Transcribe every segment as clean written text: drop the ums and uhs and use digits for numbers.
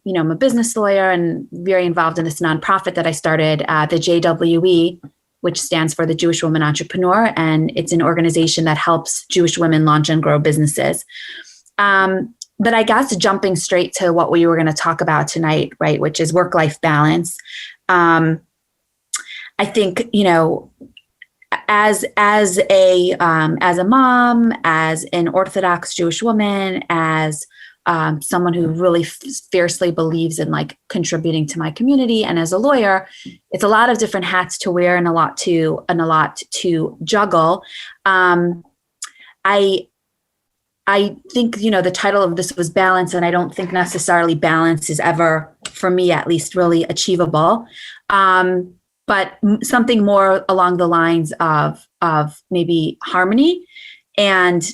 I'm a business lawyer and very involved in this nonprofit that I started, the JWE, which stands for the Jewish Woman Entrepreneur. And it's an organization that helps Jewish women launch and grow businesses. But I guess jumping straight to what we were going to talk about tonight, right, which is work-life balance. I think, as a mom, as an Orthodox Jewish woman, as someone who really fiercely believes in like contributing to my community, and as a lawyer, it's a lot of different hats to wear and a lot to juggle. I think, the title of this was balance, and I don't think necessarily balance is ever, for me at least, really achievable. But something more along the lines of maybe harmony and,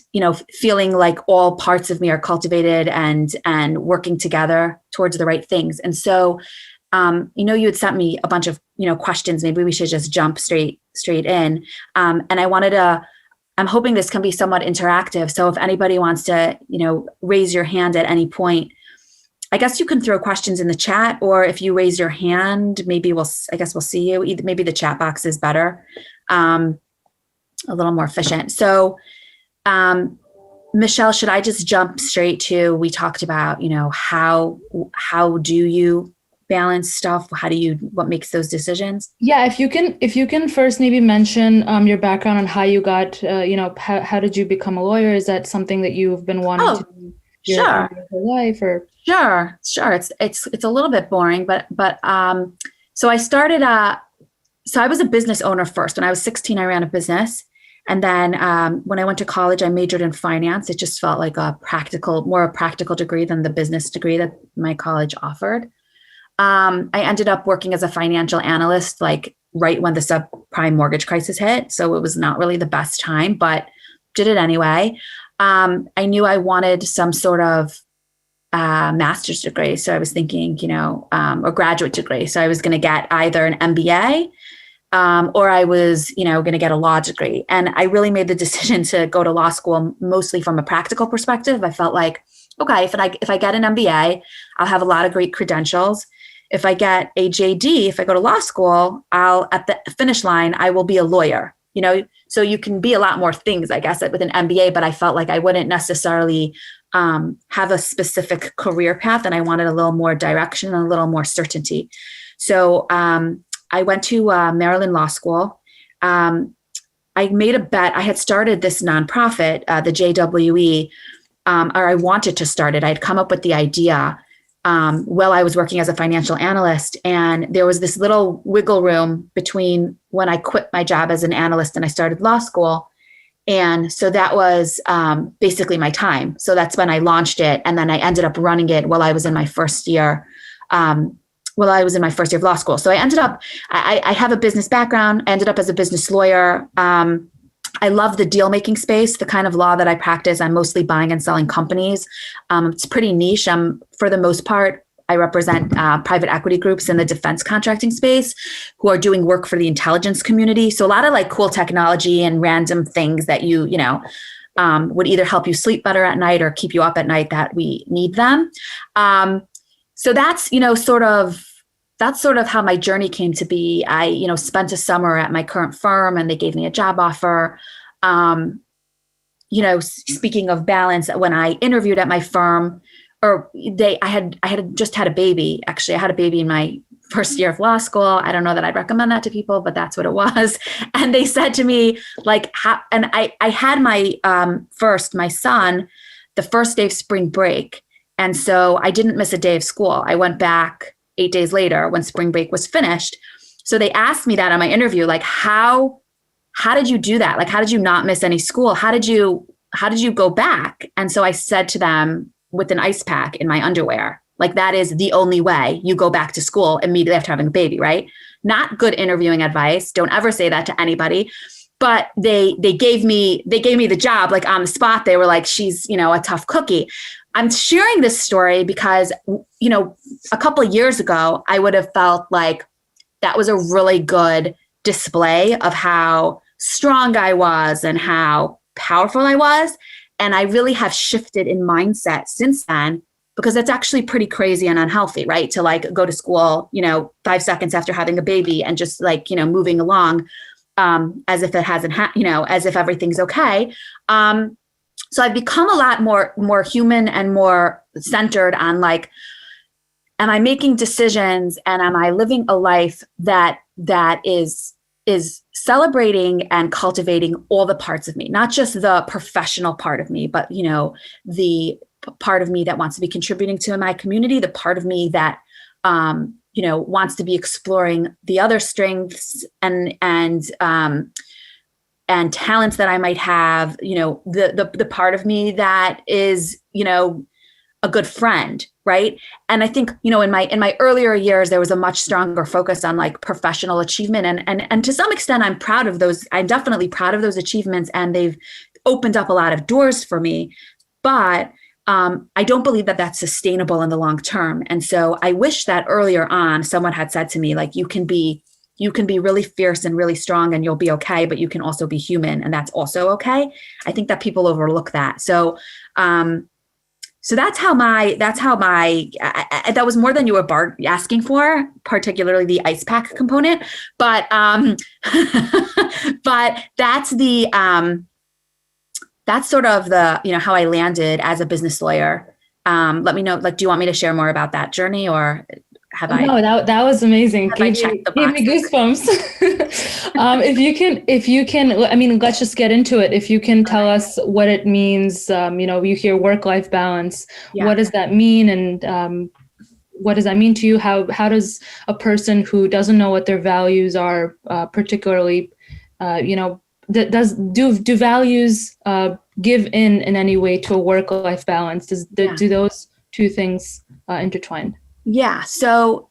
feeling like all parts of me are cultivated and working together towards the right things. And so, you had sent me a bunch of, questions. Maybe we should just jump straight in. And I'm hoping this can be somewhat interactive. So if anybody wants to, raise your hand at any point, I guess you can throw questions in the chat, or if you raise your hand, maybe we'll see you. Maybe the chat box is better, a little more efficient. So, Michelle, should I just jump straight to, we talked about, how do you balance stuff? What makes those decisions? Yeah, if you can first maybe mention your background on how you got, how did you become a lawyer? Is that something that you've been wanting to do your whole life, or? Sure. It's a little bit boring, but so I started, so I was a business owner first. When I was 16, I ran a business. And then when I went to college, I majored in finance. It just felt like more a practical degree than the business degree that my college offered. I ended up working as a financial analyst, like right when the subprime mortgage crisis hit. So it was not really the best time, but did it anyway. I knew I wanted some sort of master's degree. So I was thinking, a graduate degree. So I was going to get either an MBA or I was, going to get a law degree. And I really made the decision to go to law school mostly from a practical perspective. I felt like, okay, if I get an MBA, I'll have a lot of great credentials. If I get a JD, if I go to law school, at the finish line, I will be a lawyer, so you can be a lot more things, I guess, with an MBA, but I felt like I wouldn't necessarily have a specific career path, and I wanted a little more direction and a little more certainty. So I went to Maryland Law School. I made a bet. I had started this nonprofit, the JWE, or I wanted to start it. I'd come up with the idea while I was working as a financial analyst. And there was this little wiggle room between when I quit my job as an analyst and I started law school. And so that was basically my time. So that's when I launched it. And then I ended up running it while I was in my first year. Of law school. So I ended up, I have a business background. I ended up as a business lawyer. I love the deal making space, the kind of law that I practice. I'm mostly buying and selling companies. It's pretty niche. For the most part, I represent private equity groups in the defense contracting space who are doing work for the intelligence community. So a lot of like cool technology and random things that would either help you sleep better at night or keep you up at night that we need them. So that's, that's sort of how my journey came to be. I, spent a summer at my current firm and they gave me a job offer. Speaking of balance, when I interviewed at my firm, I had just had a baby. Actually, I had a baby in my first year of law school. I don't know that I'd recommend that to people, but that's what it was. And they said to me, I had my son the first day of spring break. And so I didn't miss a day of school. I went back 8 days later when spring break was finished. So they asked me that on my interview, like, how did you do that? Like, how did you not miss any school? How did you go back? And so I said to them with an ice pack in my underwear, like, that is the only way you go back to school immediately after having a baby, right? Not good interviewing advice. Don't ever say that to anybody. But they gave me the job, like on the spot. They were like, she's, a tough cookie. I'm sharing this story because, a couple of years ago, I would have felt like that was a really good display of how strong I was and how powerful I was. And I really have shifted in mindset since then. because it's actually pretty crazy and unhealthy, right? To like go to school, 5 seconds after having a baby and just like, moving along as if it hasn't, as if everything's okay. So I've become a lot more human and more centered on like, am I making decisions and am I living a life that is celebrating and cultivating all the parts of me, not just the professional part of me, but the part of me that wants to be contributing to my community, the part of me that wants to be exploring the other strengths and talents that I might have, the part of me that is, a good friend, right? And I think, in my earlier years, there was a much stronger focus on like professional achievement. And to some extent, I'm proud of those. I'm definitely proud of those achievements, and they've opened up a lot of doors for me. But I don't believe that that's sustainable in the long term. And so I wish that earlier on, someone had said to me, like, you can be really fierce and really strong and you'll be okay, but you can also be human and that's also okay. I think that people overlook that. So that was more than you were asking for, particularly the ice pack component. But but that's sort of the, how I landed as a business lawyer. Let me know, like, do you want me to share more about that journey, or have I? No, that was amazing. Gave me goosebumps. If you can, I mean, let's just get into it. If you can tell us what it means, you hear work-life balance. Yeah. What does that mean? And what does that mean to you? How does a person who doesn't know what their values are, particularly, do values give in any way to a work-life balance? Do those two things intertwine? Yeah. So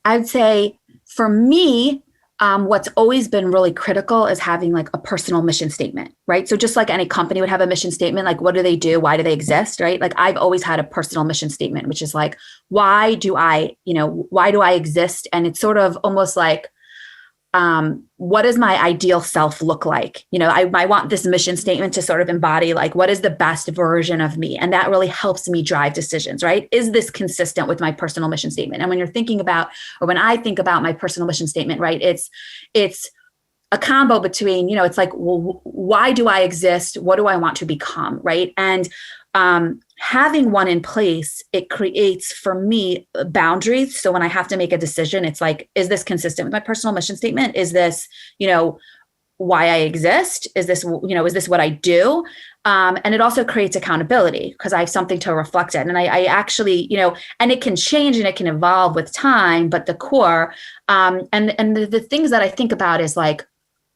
I'd say for me, what's always been really critical is having like a personal mission statement, right? So just like any company would have a mission statement, like what do they do? Why do they exist, right? Like I've always had a personal mission statement, which is like, why do I exist? And it's sort of almost like, what does my ideal self look like? I want this mission statement to sort of embody like, what is the best version of me? And that really helps me drive decisions, right? Is this consistent with my personal mission statement? And when you're thinking about, or when I think about my personal mission statement, right, it's a combo between, it's like, well, why do I exist? What do I want to become? Right. And, having one in place, it creates for me boundaries. So when I have to make a decision, it's like, is this consistent with my personal mission statement? Is this, why I exist? Is this what I do? And it also creates accountability because I have something to reflect on. And I actually, and it can change and it can evolve with time, but the core, and the things that I think about is like,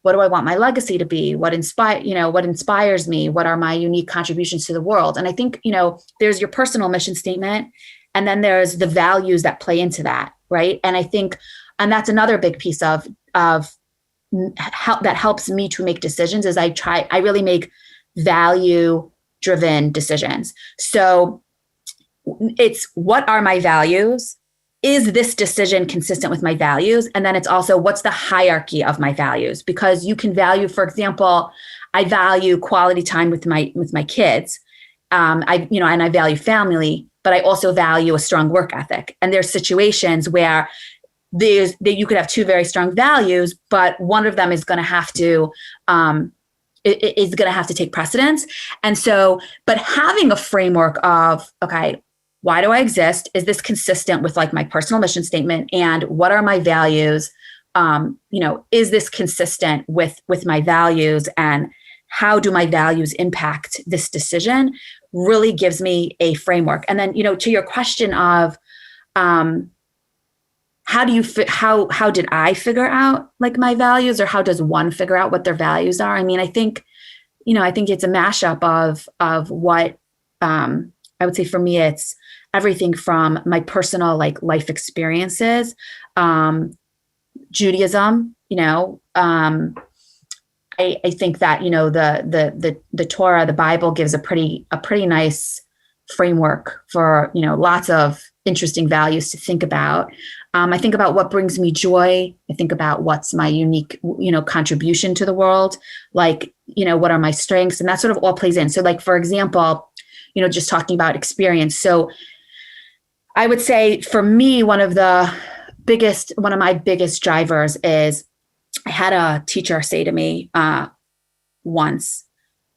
what do I want my legacy to be? What inspires me? What are my unique contributions to the world? And I think, there's your personal mission statement, and then there's the values that play into that, right? And I think, and that's another big piece of how that helps me to make decisions is I really make value-driven decisions. So it's, what are my values? Is this decision consistent with my values? And then it's also, what's the hierarchy of my values? Because you can value, for example, I value quality time with my kids. And I value family, but I also value a strong work ethic. And there's situations where you could have two very strong values, but one of them is going to have to take precedence. And so, but having a framework of, okay, why do I exist? Is this consistent with like my personal mission statement? And what are my values? Is this consistent with my values? And how do my values impact this decision? Really gives me a framework. And then, to your question of how did I figure out like my values, or how does one figure out what their values are? I mean, I think it's a mashup of what I would say for me, it's everything from my personal like life experiences, Judaism, I think that, the Torah, the Bible gives a pretty nice framework for, lots of interesting values to think about. I think about what brings me joy. I think about what's my unique, contribution to the world. Like, what are my strengths? And that sort of all plays in. So like, for example, just talking about experience. So I would say for me, one of my biggest drivers is I had a teacher say to me once,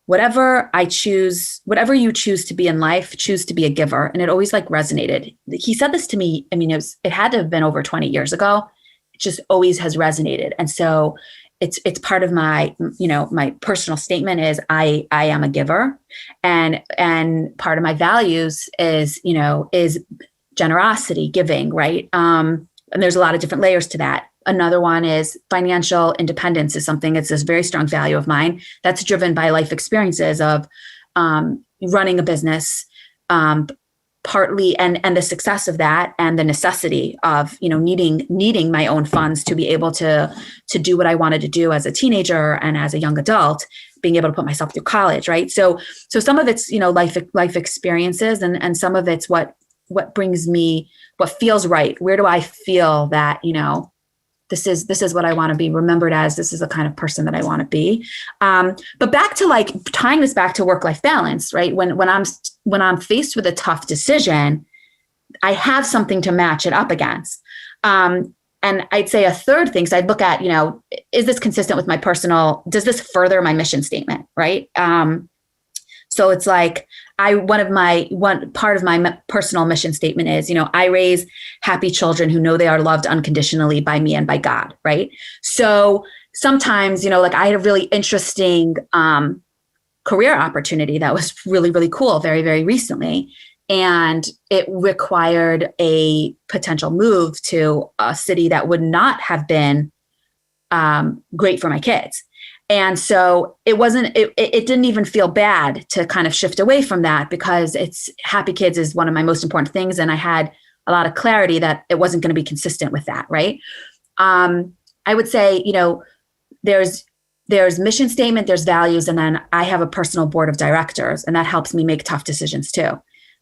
whatever you choose to be in life, choose to be a giver. And it always like resonated. He said this to me. I mean, it had to have been over 20 years ago. It just always has resonated. And so it's part of my, my personal statement is I am a giver, and part of my values is generosity, giving, right? And there's a lot of different layers to that. Another one is financial independence is something that's this very strong value of mine that's driven by life experiences of running a business, partly, and the success of that, and the necessity of needing my own funds to be able to do what I wanted to do as a teenager and as a young adult, being able to put myself through college, right? So some of it's life experiences, and some of it's what brings me, what feels right. Where do I feel that this is what I want to be remembered as. This is the kind of person that I want to be. But back to like tying this back to work-life balance, right? When I'm faced with a tough decision, I have something to match it up against. And I'd say a third thing, so I'd look at, is this consistent with my does this further my mission statement, right? So it's like one part of my personal mission statement is, I raise happy children who know they are loved unconditionally by me and by God, right? So sometimes, like I had a really interesting career opportunity that was really, really cool very, very recently. And it required a potential move to a city that would not have been great for my kids. And so it didn't even feel bad to kind of shift away from that, because happy kids is one of my most important things. And I had a lot of clarity that it wasn't going to be consistent with that. Right. I would say, there's mission statement, there's values, and then I have a personal board of directors, and that helps me make tough decisions too.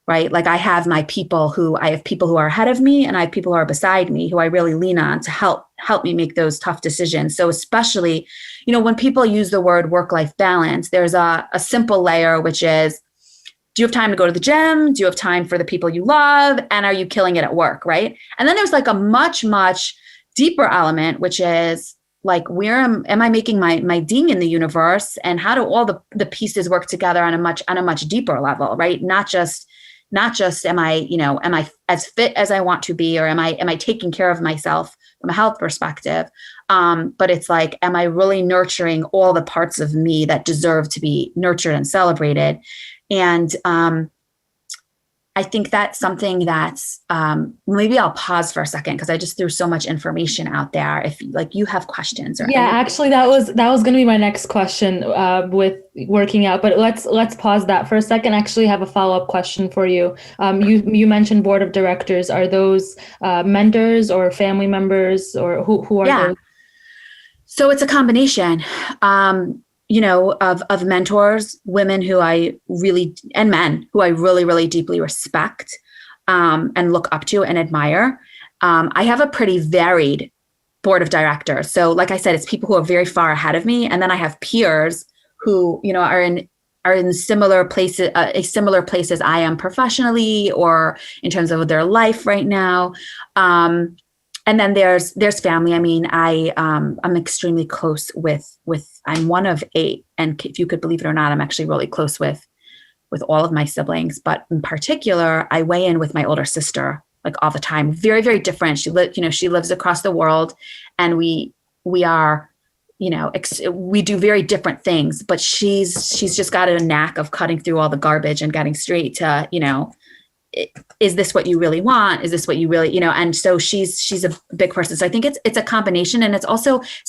Right. Like I have people who are ahead of me, and I have people who are beside me who I really lean on to help me make those tough decisions. So especially, when people use the word work-life balance, there's a simple layer, which is, do you have time to go to the gym? Do you have time for the people you love? And are you killing it at work? Right. And then there's like a much, much deeper element, which is like, where am I making my ding in the universe? And how do all the pieces work together on a much deeper level, right? Not just am I as fit as I want to be, or am I taking care of myself from a health perspective? But it's like, am I really nurturing all the parts of me that deserve to be nurtured and celebrated? And I think that's something that's maybe I'll pause for a second, because I just threw so much information out there. If like you have questions or anything. Actually that was going to be my next question with working out, but let's pause that for a second. I actually have a follow-up question for you. You mentioned board of directors. Are those mentors or family members, or who are those? So it's a combination. Of mentors, women who and men who I really, really deeply respect and look up to and admire. I have a pretty varied board of directors. So like I said, it's people who are very far ahead of me. And then I have peers who, are in similar places, a similar place as I am professionally or in terms of their life right now. And then there's family. I mean, I'm extremely close with I'm one of 8, and if you could believe it or not, I'm actually really close with all of my siblings. But in particular, I weigh in with my older sister like all the time. Very, very different. She lives across the world, and we are, we do very different things. But she's just got a knack of cutting through all the garbage and getting straight to, is this what you really want? Is this what you really, and so she's a big person. So I think it's a combination. And it's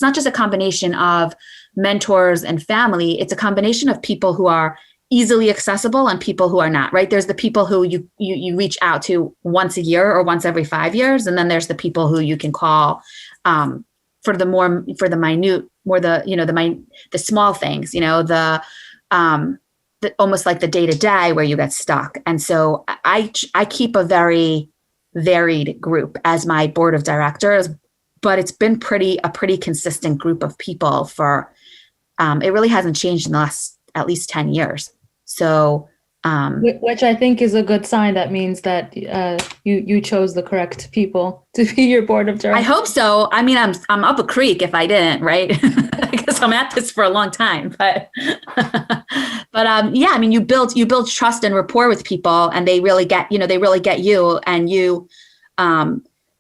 not just a combination of mentors and family. It's a combination of people who are easily accessible and people who are not, right? There's the people who you reach out to once a year or once every 5 years. And then there's the people who you can call for the small things, almost like the day-to-day where you get stuck. And so I keep a very varied group as my board of directors, but it's been a pretty consistent group of people for, it really hasn't changed in the last at least 10 years. So Which I think is a good sign. That means that you chose the correct people to be your board of directors. I hope so. I mean, I'm up a creek if I didn't, right? Because I'm at this for a long time. But yeah, I mean, you build trust and rapport with people, and they really get you, and you.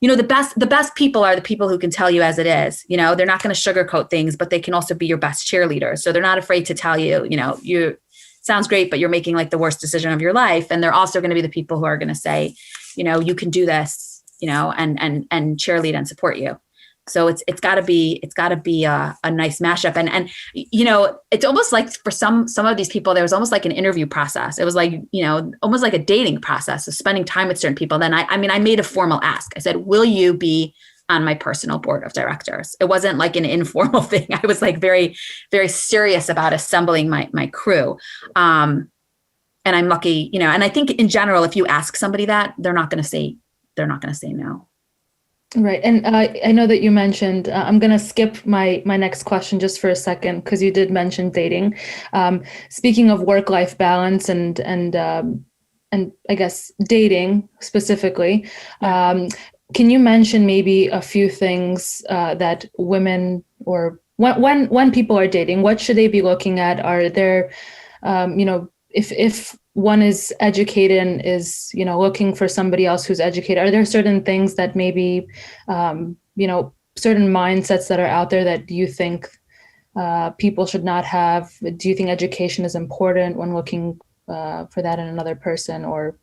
The best people are the people who can tell you as it is. They're not going to sugarcoat things, but they can also be your best cheerleaders. So they're not afraid to tell you, you sounds great, but you're making like the worst decision of your life. And they're also going to be the people who are going to say, you can do this, and cheerlead and support you. So it's gotta be a nice mashup. And it's almost like for some of these people, there was almost like an interview process. It was like, almost like a dating process of spending time with certain people. Then I made a formal ask. I said, will you be on my personal board of directors? It wasn't like an informal thing. I was like very, very serious about assembling my crew. And I'm lucky, and I think in general, if you ask somebody that, they're not going to say no. Right. And I know that you mentioned, I'm going to skip my next question just for a second, because you did mention dating. Speaking of work-life balance and I guess dating specifically, can you mention maybe a few things that women, or when people are dating, what should they be looking at? Are there, if one is educated and is, looking for somebody else who's educated, are there certain things that maybe, certain mindsets that are out there that you think people should not have? Do you think education is important when looking for that in another person? Or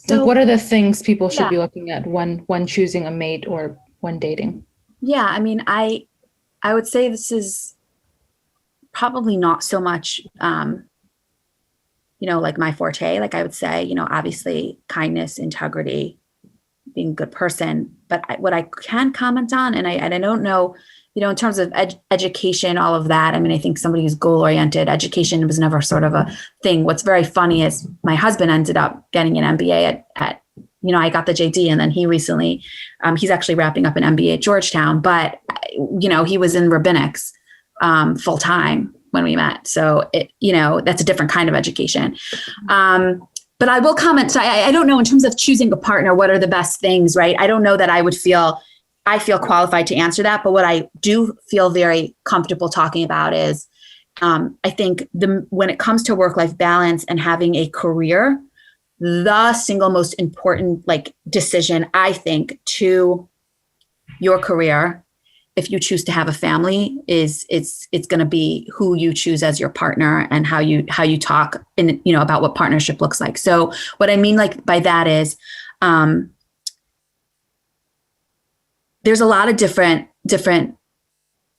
what are the things people should be looking at when choosing a mate or when dating? Yeah, I mean, I would say this is probably not so much, like my forte. Like I would say, obviously kindness, integrity, being a good person. But what I can comment on, and I don't know, in terms of education, all of that. I mean, I think somebody who's goal-oriented, education was never sort of a thing. What's very funny is my husband ended up getting an MBA at I got the JD, and then he recently, he's actually wrapping up an MBA at Georgetown, but, he was in rabbinics full time when we met. So that's a different kind of education. But I will comment. So I don't know, in terms of choosing a partner, what are the best things, right? I don't know that I feel qualified to answer that. But what I do feel very comfortable talking about is, I think when it comes to work-life balance and having a career, the single most important decision, I think, to your career, if you choose to have a family, is it's going to be who you choose as your partner and how you talk about what partnership looks like. So what I mean by that is, there's a lot of different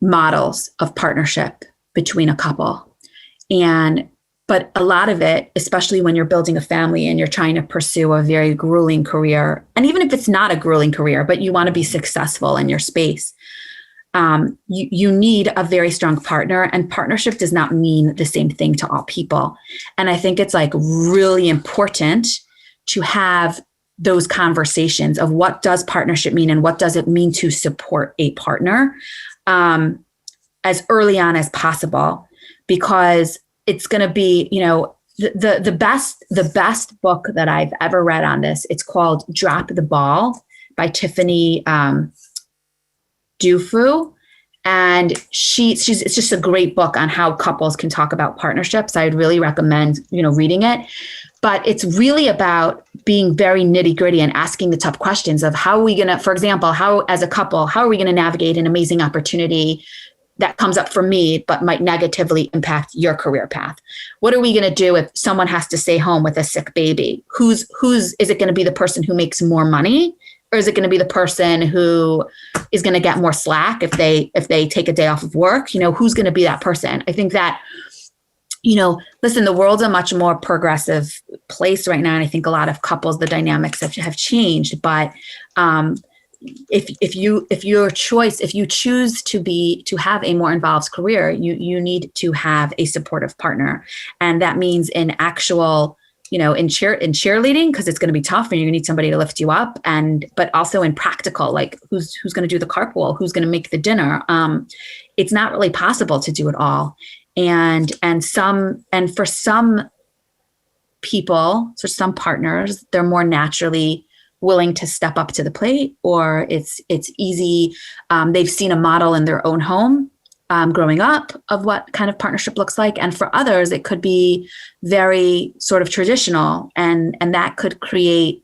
models of partnership between a couple, but a lot of it, especially when you're building a family and you're trying to pursue a very grueling career, and even if it's not a grueling career, but you want to be successful in your space, you need a very strong partner, and partnership does not mean the same thing to all people. And I think it's really important to have those conversations of what does partnership mean and what does it mean to support a partner as early on as possible, because it's going to be, the best book that I've ever read on this. It's called Drop the Ball by Tiffany Dufu. And it's just a great book on how couples can talk about partnerships. I'd really recommend, reading it. But it's really about being very nitty gritty and asking the tough questions of how are we going to, for example, as a couple, how are we going to navigate an amazing opportunity that comes up for me, but might negatively impact your career path? What are we going to do if someone has to stay home with a sick baby? Is it going to be the person who makes more money? Or is it going to be the person who is going to get more slack if they take a day off of work? Who's going to be that person? I think that, listen, the world's a much more progressive place right now. And I think a lot of couples, the dynamics have changed. But if you choose to have a more involved career, you need to have a supportive partner. And that means in actual, in cheerleading, because it's going to be tough and you're going to need somebody to lift you up, but also in practical, like who's going to do the carpool, who's going to make the dinner. It's not really possible to do it all. And for some people, so some partners, they're more naturally willing to step up to the plate, or it's easy. They've seen a model in their own home growing up of what kind of partnership looks like. And for others, it could be very sort of traditional, and that could create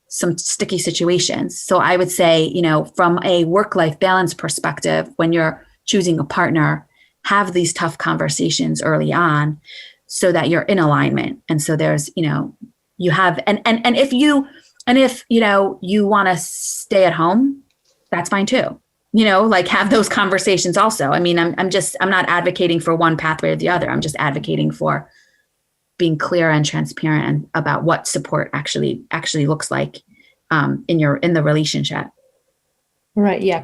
some sticky situations. So I would say, you know, from a work-life balance perspective, when you're choosing a partner, have these tough conversations early on so that you're in alignment. And so there's, you know, you have, and if you want to stay at home, that's fine too. You know, like have those conversations also. I mean, I'm not advocating for one pathway or the other. I'm just advocating for being clear and transparent about what support actually looks like in the relationship. Right. Yeah.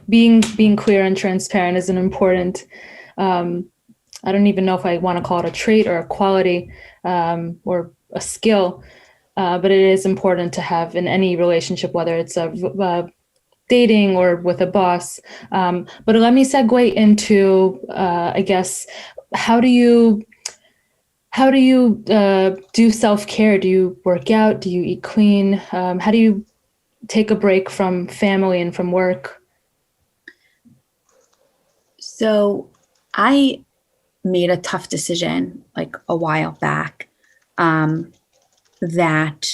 Being clear and transparent is an important. I don't even know if I want to call it a trait or a quality or a skill, but it is important to have in any relationship, whether it's a dating or with a boss. But let me segue into, I guess, how do you do self-care? Do you work out? Do you eat clean? How do you take a break from family and from work? So I made a tough decision like a while back that,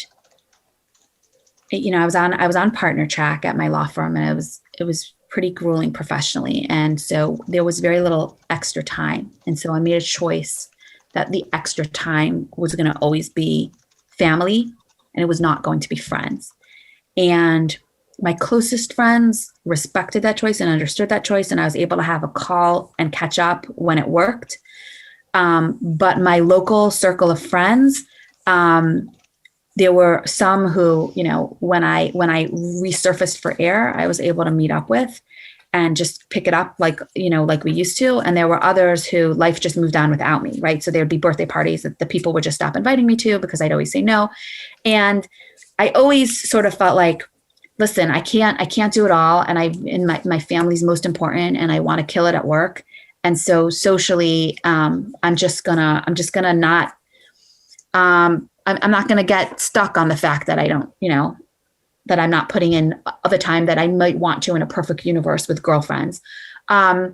you know, I was on partner track at my law firm, and it was pretty grueling professionally. And so there was very little extra time. And so I made a choice that the extra time was going to always be family, and it was not going to be friends. And my closest friends respected that choice and understood that choice. And I was able to have a call and catch up when it worked. But my local circle of friends, there were some who, you know, when I resurfaced for air, I was able to meet up with and just pick it up like, you know, like we used to. And there were others who life just moved on without me, right? So there'd be birthday parties that the people would just stop inviting me to because I'd always say no. And I always sort of felt like, listen, I can't do it all. And my family's most important, and I want to kill it at work. And so socially, I'm not going to get stuck on the fact that I don't, you know, that I'm not putting in the time that I might want to in a perfect universe with girlfriends. I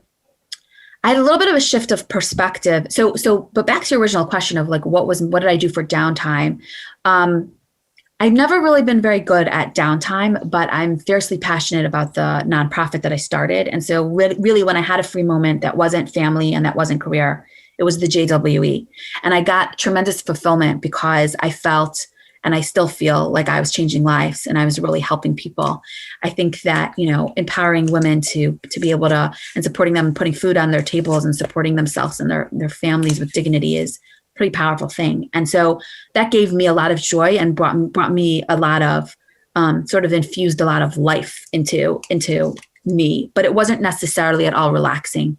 had a little bit of a shift of perspective. But back to your original question of like, what did I do for downtime? I've never really been very good at downtime, but I'm fiercely passionate about the nonprofit that I started. And so really when I had a free moment that wasn't family and that wasn't career, it was the JWE. And I got tremendous fulfillment because I felt, and I still feel like I was changing lives and I was really helping people. I think that, you know, empowering women to be able to, and supporting them and putting food on their tables and supporting themselves and their families with dignity is a pretty powerful thing. And so that gave me a lot of joy and brought me a lot of, sort of infused a lot of life into me, but it wasn't necessarily at all relaxing.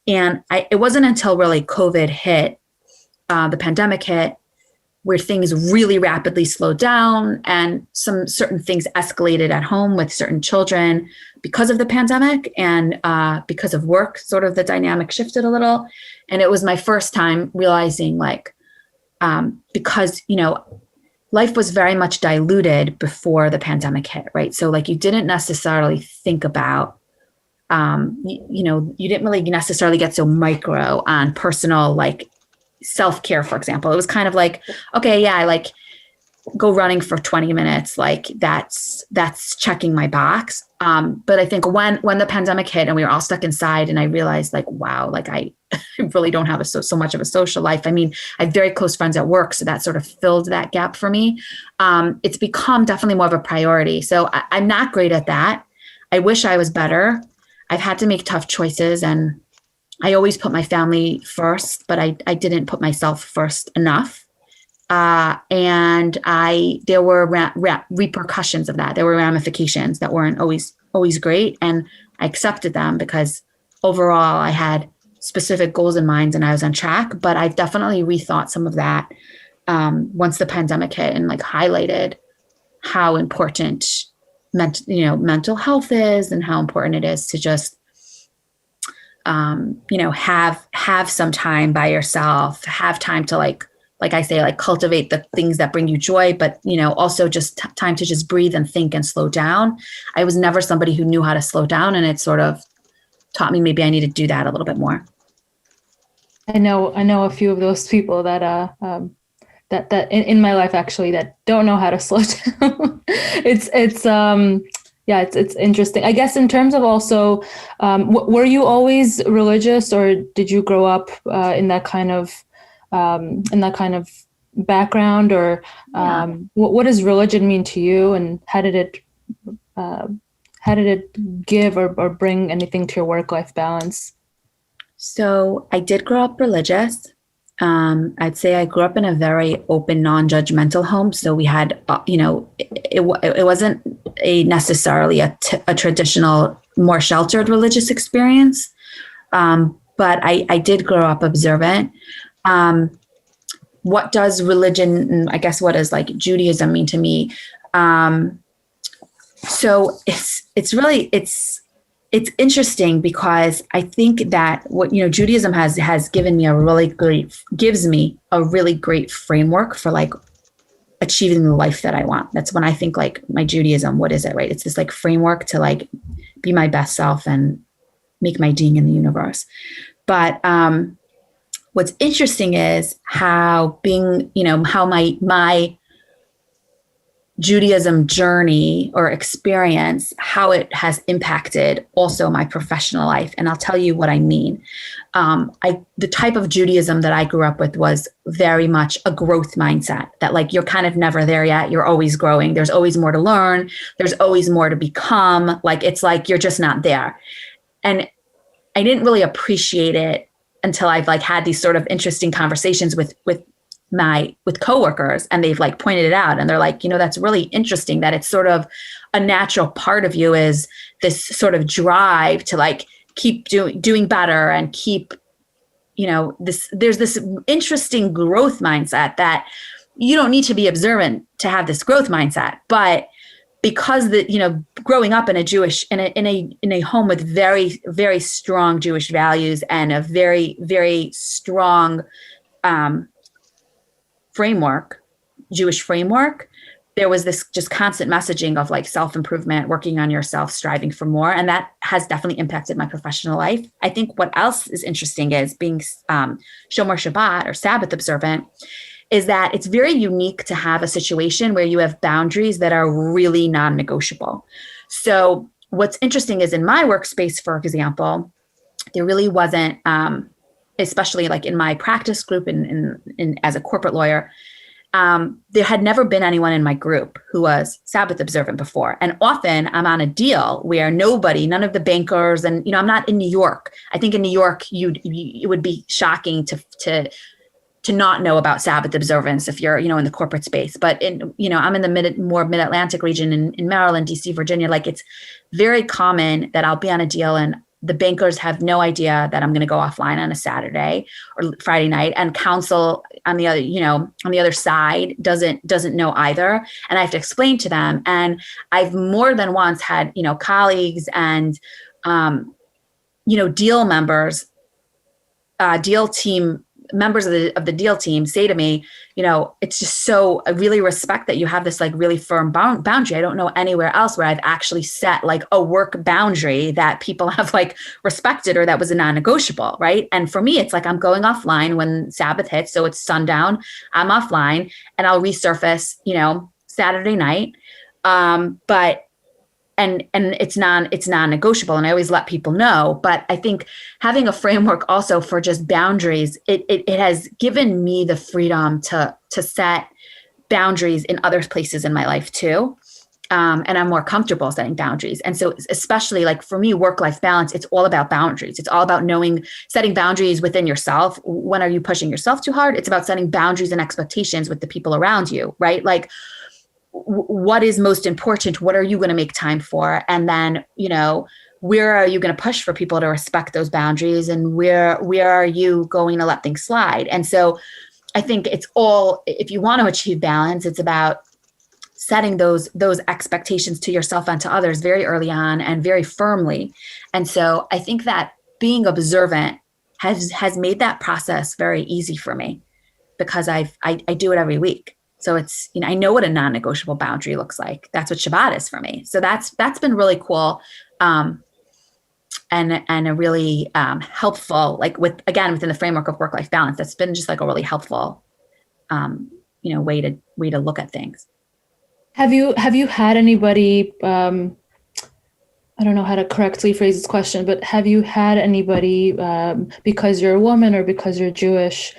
And it wasn't until really COVID hit, the pandemic hit, where things really rapidly slowed down and some certain things escalated at home with certain children because of the pandemic and because of work, sort of the dynamic shifted a little. And it was my first time realizing like, because, you know, life was very much diluted before the pandemic hit, right? So like you didn't necessarily think about, you know, you didn't really necessarily get so micro on personal, like self-care, for example. It was kind of like, okay, yeah, I like go running for 20 minutes. Like that's checking my box. But I think when the pandemic hit and we were all stuck inside and I realized like, wow, like I really don't have so much of a social life. I mean, I have very close friends at work. So that sort of filled that gap for me. It's become definitely more of a priority. So I'm not great at that. I wish I was better. I've had to make tough choices and I always put my family first, but I didn't put myself first enough. And there were repercussions of that. There were ramifications that weren't always great. And I accepted them because overall I had specific goals in mind and I was on track, but I've definitely rethought some of that once the pandemic hit and like highlighted how important mental health is and how important it is to just have some time by yourself, have time to like I say, like cultivate the things that bring you joy, but also just time to just breathe and think and slow down. I was never somebody who knew how to slow down, and it sort of taught me maybe I need to do that a little bit more. I know a few of those people that that in my life actually that don't know how to slow down. It's interesting. I guess in terms of also, were you always religious, or did you grow up in that kind of background, or what does religion mean to you, and how did it give or bring anything to your work-life balance? So I did grow up religious. I'd say I grew up in a very open, non-judgmental home. So we had, it wasn't necessarily a traditional, more sheltered religious experience. But I did grow up observant. What does religion, I guess, what does like Judaism mean to me? So it's interesting because I think that what Judaism has given me gives me a really great framework for like achieving the life that I want. That's when I think like my Judaism, what is it, right? It's this like framework to like be my best self and make my ding in the universe. But what's interesting is how my Judaism journey or experience, how it has impacted also my professional life. And I'll tell you what I mean. The type of Judaism that I grew up with was very much a growth mindset, that like, you're kind of never there yet. You're always growing. There's always more to learn. There's always more to become. Like, it's like, you're just not there. And I didn't really appreciate it until I've like had these sort of interesting conversations with coworkers, and they've like pointed it out, and they're like, that's really interesting that it's sort of a natural part of you, is this sort of drive to like keep doing better and keep, there's this interesting growth mindset that you don't need to be observant to have this growth mindset. But because growing up in a home with very, very strong Jewish values and a very, very strong, Jewish framework, there was this just constant messaging of like self-improvement, working on yourself, striving for more. And that has definitely impacted my professional life. I think what else is interesting is being Shomer Shabbat or Sabbath observant, is that it's very unique to have a situation where you have boundaries that are really non-negotiable. So what's interesting is in my workspace, for example, there really wasn't, especially like in my practice group and as a corporate lawyer, there had never been anyone in my group who was Sabbath observant before. And often I'm on a deal where none of the bankers, and, I'm not in New York. I think in New York, it would be shocking to not know about Sabbath observance if you're, in the corporate space. But I'm in the more mid-Atlantic region in Maryland, DC, Virginia. Like, it's very common that I'll be on a deal and the bankers have no idea that I'm going to go offline on a Saturday or Friday night, and counsel on the other side doesn't know either. And I have to explain to them. And I've more than once had, colleagues and, deal members, deal team members of the deal team say to me, it's just so, I really respect that you have this like really firm boundary. I don't know anywhere else where I've actually set like a work boundary that people have like respected, or that was a non-negotiable, right? And for me, it's like I'm going offline when Sabbath hits. So it's sundown, I'm offline, and I'll resurface, Saturday night. But and it's non-negotiable, and I always let people know. But I think having a framework also for just boundaries, it has given me the freedom to set boundaries in other places in my life too. And I'm more comfortable setting boundaries. And so especially like for me, work-life balance, it's all about boundaries. It's all about setting boundaries within yourself. When are you pushing yourself too hard? It's about setting boundaries and expectations with the people around you, right? Like, what is most important? What are you going to make time for? And then, where are you going to push for people to respect those boundaries? And where are you going to let things slide? And so I think it's all, if you want to achieve balance, it's about setting those expectations to yourself and to others very early on and very firmly. And so I think that being observant has made that process very easy for me, because I do it every week. So it's, I know what a non-negotiable boundary looks like. That's what Shabbat is for me. So that's been really cool. And a really helpful, like within the framework of work-life balance, that's been just like a really helpful, way to look at things. Have you had anybody, I don't know how to correctly phrase this question, but have you had anybody, because you're a woman or because you're Jewish,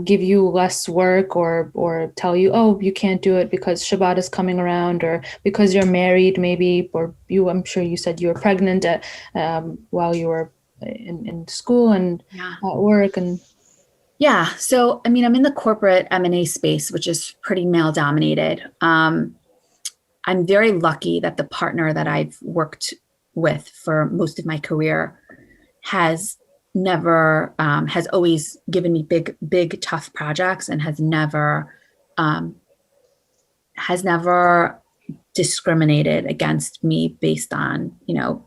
give you less work or tell you, oh, you can't do it because Shabbat is coming around, or because you're married maybe, or I'm sure you said you were pregnant while you were in school and at work and. Yeah. So, I'm in the corporate M&A space, which is pretty male dominated. I'm very lucky that the partner that I've worked with for most of my career has always given me big, tough projects, and has never discriminated against me based on,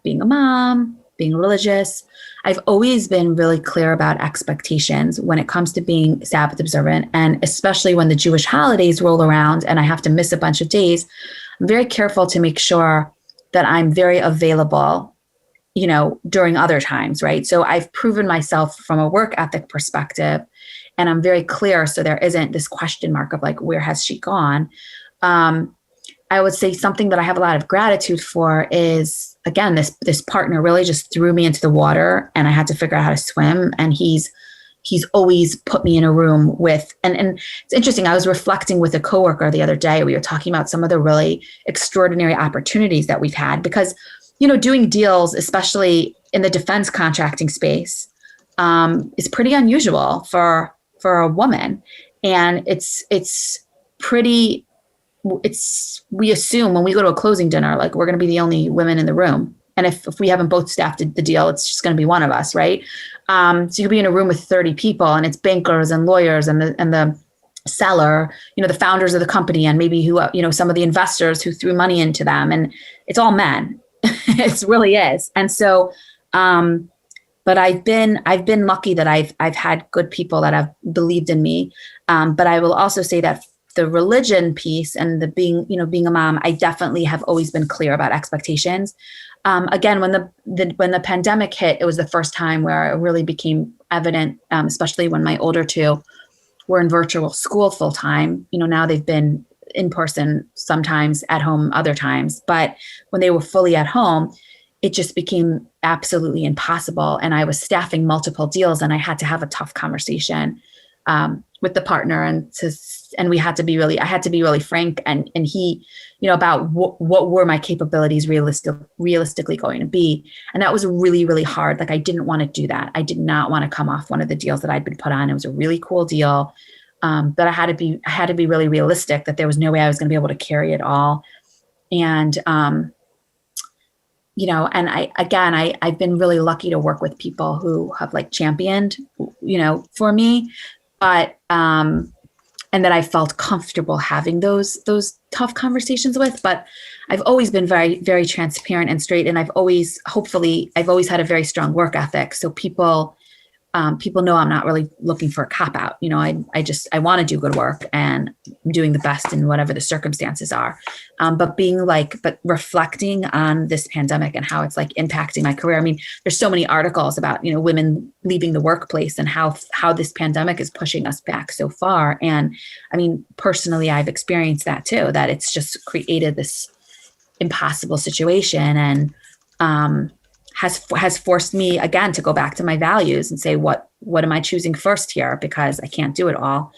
being a mom, being religious. I've always been really clear about expectations when it comes to being Sabbath observant, and especially when the Jewish holidays roll around and I have to miss a bunch of days. I'm very careful to make sure that I'm very available, during other times, right? So I've proven myself from a work ethic perspective, and I'm very clear. So there isn't this question mark of like, where has she gone? I would say something that I have a lot of gratitude for is, again, this partner really just threw me into the water, and I had to figure out how to swim. And he's always put me in a room with, and it's interesting. I was reflecting with a coworker the other day. We were talking about some of the really extraordinary opportunities that we've had, because, doing deals, especially in the defense contracting space, is pretty unusual for a woman. And we assume when we go to a closing dinner, like, we're going to be the only women in the room. And if we haven't both staffed the deal, it's just going to be one of us, right? So you could be in a room with 30 people, and it's bankers and lawyers and the seller, the founders of the company, and maybe who, some of the investors who threw money into them, and it's all men. It really is. And so, but I've been lucky that I've had good people that have believed in me. But I will also say that the religion piece and the being a mom, I definitely have always been clear about expectations. Again, when the pandemic hit, it was the first time where it really became evident, especially when my older two were in virtual school full time. Now they've been in person sometimes, at home other times. But when they were fully at home, it just became absolutely impossible. And I was staffing multiple deals, and I had to have a tough conversation with the partner, and I had to be really frank and he, about what were my capabilities realistically going to be. And that was really, really hard. Like, I didn't want to do that. I did not want to come off one of the deals that I'd been put on. It was a really cool deal. But I had to be really realistic that there was no way I was going to be able to carry it all. And, and I've been really lucky to work with people who have like championed, for me, but, and that I felt comfortable having those tough conversations with. But I've always been very, very transparent and straight. And I've always had a very strong work ethic. So people know I'm not really looking for a cop out. I want to do good work, and I'm doing the best in whatever the circumstances are. But reflecting on this pandemic and how it's like impacting my career. I mean, there's so many articles about, women leaving the workplace and how this pandemic is pushing us back so far. And I mean, personally, I've experienced that too, that it's just created this impossible situation, and, has forced me again to go back to my values and say, what am I choosing first here? Because I can't do it all,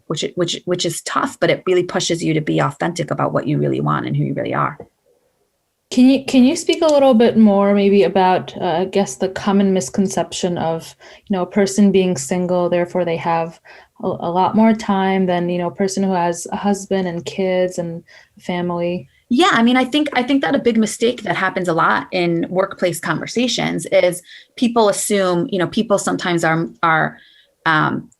which is tough, but it really pushes you to be authentic about what you really want and who you really are. Can you speak a little bit more maybe about, I guess, the common misconception of, a person being single, therefore they have a lot more time than, a person who has a husband and kids and family? Yeah, I mean, I think that a big mistake that happens a lot in workplace conversations is people assume, people sometimes are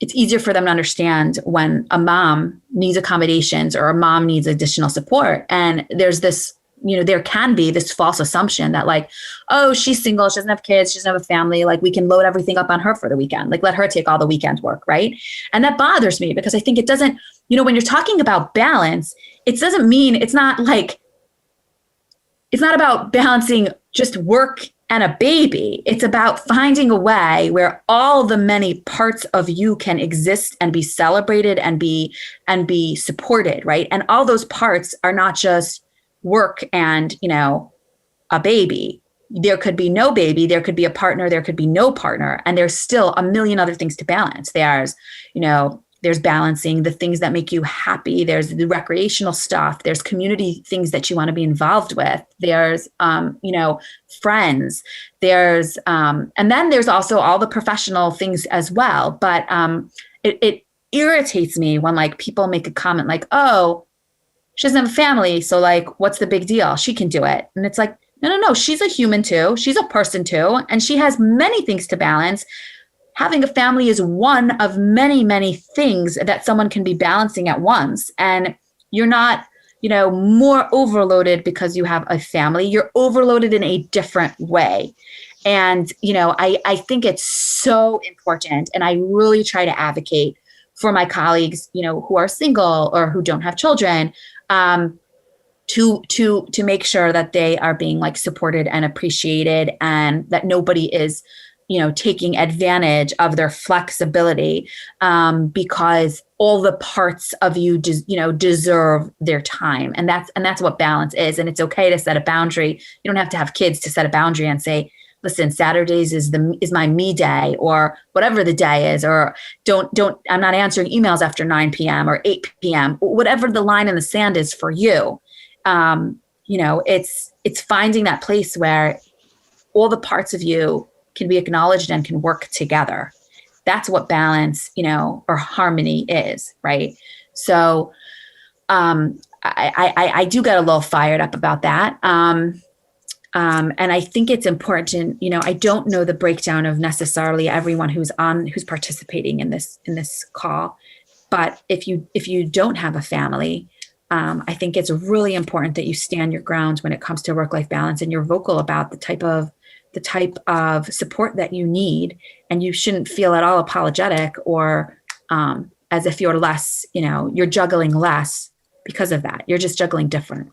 it's easier for them to understand when a mom needs accommodations or a mom needs additional support. And there's this there can be this false assumption that like, oh, she's single, she doesn't have kids, she doesn't have a family, like we can load everything up on her for the weekend, like let her take all the weekend work, right? And that bothers me because I think it doesn't, when you're talking about balance, it doesn't mean, it's not about balancing just work and a baby. It's about finding a way where all the many parts of you can exist and be celebrated and be supported, right? And all those parts are not just work and, a baby. There could be no baby, there could be a partner, there could be no partner, and there's still a million other things to balance. There's balancing the things that make you happy. There's the recreational stuff. There's community things that you want to be involved with. There's, friends. There's, and then there's also all the professional things as well. But it irritates me when like people make a comment like, oh, she doesn't have a family, so like, what's the big deal? She can do it. And it's like, no. She's a human too. She's a person too. And she has many things to balance. Having a family is one of many, many things that someone can be balancing at once. And you're not, more overloaded because you have a family. You're overloaded in a different way. And, I think it's so important. And I really try to advocate for my colleagues, who are single or who don't have children, to make sure that they are being like supported and appreciated, and that nobody is, taking advantage of their flexibility, because all the parts of you deserve their time. And that's what balance is. And it's okay to set a boundary. You don't have to have kids to set a boundary and say, listen, Saturdays is my me day, or whatever the day is, or I'm not answering emails after 9 p.m. or 8 p.m., whatever the line in the sand is for you. It's finding that place where all the parts of you can be acknowledged and can work together. That's what balance, or harmony is, right? So I do get a little fired up about that. And I think it's important, I don't know the breakdown of necessarily everyone who's participating in this call, but if you don't have a family, I think it's really important that you stand your ground when it comes to work-life balance, and you're vocal about the type of support that you need. And you shouldn't feel at all apologetic or as if you're less, you're juggling less because of that. You're just juggling different.